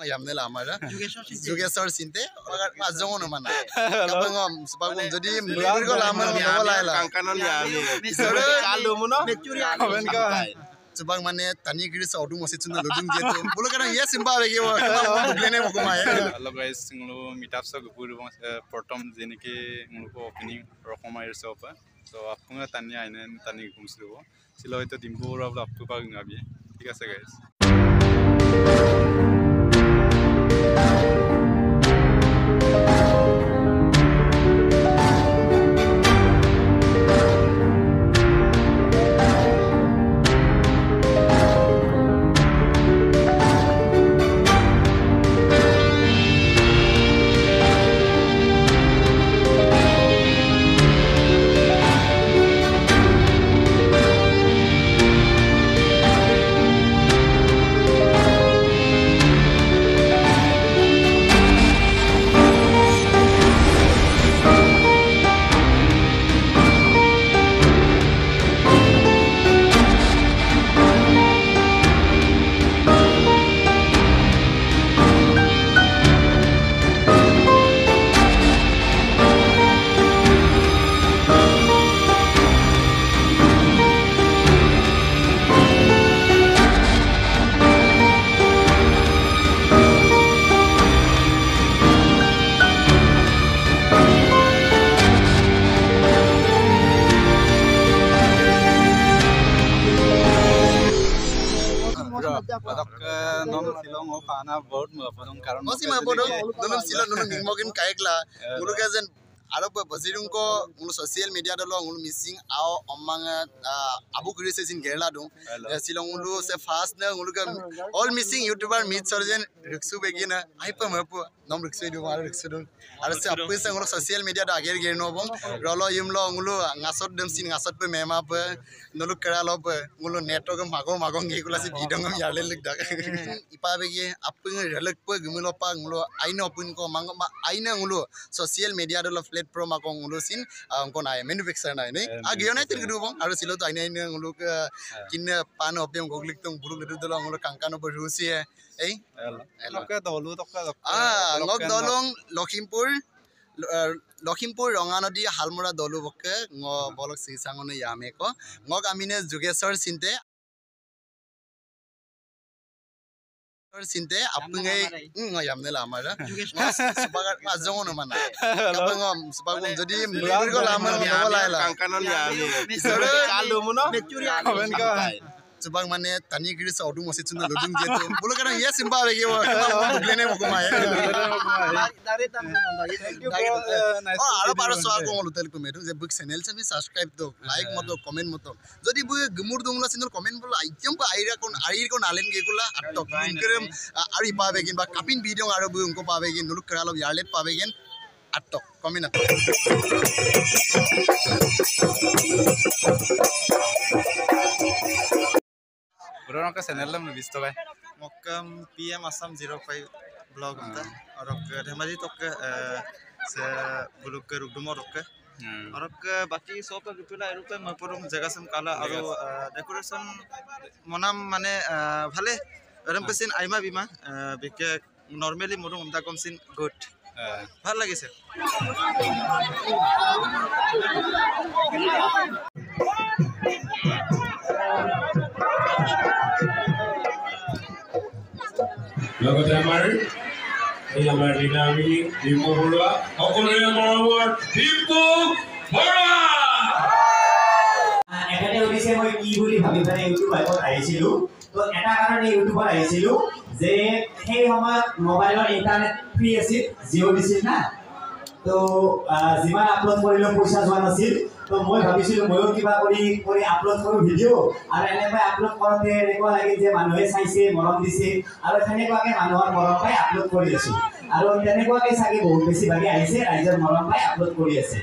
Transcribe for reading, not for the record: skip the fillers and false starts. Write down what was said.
Yamnela Amara, Jugesor Sinte, Mazon Mana, Kapangom, Spagum, Jodi, Miracle Amala, Canon Yami, Subang Mane, Tani Gris, or Dumosit, looking at Bulgara, yes, in Bali, you are Hello guys, meet up so good Portom Zeniki, opening Rokoma yourself. So Apunga Tanya and Tani Kumsu, Siloito Dimbo of Tupac Nabi. Guys. Non silong o pana board mo panong karon mo si mabodong non sila non mingmogin kaikla mulugazen aro pa basirung ko mulu social media dalo mulu missing ao omang abu krises in gerla dong silong mulu se fast na mulu all missing youtuber meet surgeon riksu begina ai pa mapu nom riksu do mar riksu dong aro se apu se mulu social media da ager ger no bong rolo yimlo mulu ngasot dem sin ngasot pe mema pe nolu kera lo pe mulu network magong ngikula si bidong yarle lik dak ipa begi apu relek pe gumulo pa mulu aino pun ko mang aina mulu social media dalo platform akong mulu sin angko nai manufacturer nai nei agyo nai tir gudu bong aro silo to aina ina mulu kin pan opem goglik tong buru gudu dalo mulu kangkano pe rusi ei lokka dolu tokka ngok dolong Lokhimpur Ranganodi Halmura dolu bokke ngo bolok sisangone yame ko ngok amine Jugesor Sinte apungai yamnela amara Subagar mazon mana Kapangom Spagum Jodi Miracle Amala Canon Yami, Subang Mane Tani Gris or Dumosit looking at Bulgara, yes, in Bali, you are Glenamaya. The books and Elsa subscribe to like moto, comment moto. Jodi Gumurdungas in the comment below. I jump Iricon Allen Gagula at top Ari Pavagin, but Kapin video Arabunko Pavagin, Lukral of Yarlet Pavagin at top. Comment. Bro ka channel lam visto ba Mokam PM Assam 05 blog ta arok dhemali tok se buluk ke rugdumo rok arok baki sopa gipula erupe mapurum jaga sam kala aro decoration monam mane bhale eram pesin aima bima bike normally morum umta komsin good ভাল লাগিছে লগতে আমাৰ এই আমাৰ দিনামি ডিম্পু বৰুৱা সকলোৰে মৰমৰ ডিম্পু বৰুৱা এখানে ওদিছে মই কি বুলি ভাবি মানে ইউটিউব আইকন আহিছিলো তো এটা কাৰণে ইউটিউবৰ আহিছিলো যে সেই সময়ত মোবাইলৰ ইন্টাৰনেট ফ্ৰী আছিল জিঅ দিছিল না তো যিমান আপলোড কৰিলো পইচা যোৱা নাছিল তো মই ভাবিছিলো ময়ো কিবা কৰি আপলোড কৰো ভিডিও আৰু এনেকৈ আপলোড কৰোতে এনেকুৱা লাগে যে মানুহে চাইছে মৰম দিছে আৰু তেনেকুৱাকে মানুহৰ মৰম পাই আপলোড কৰি আছো আৰু তেনেকুৱাকে চাগে বহুত বেছি ভাগে আহিছে ৰাইজৰ মৰম পাই আপলোড কৰি আছে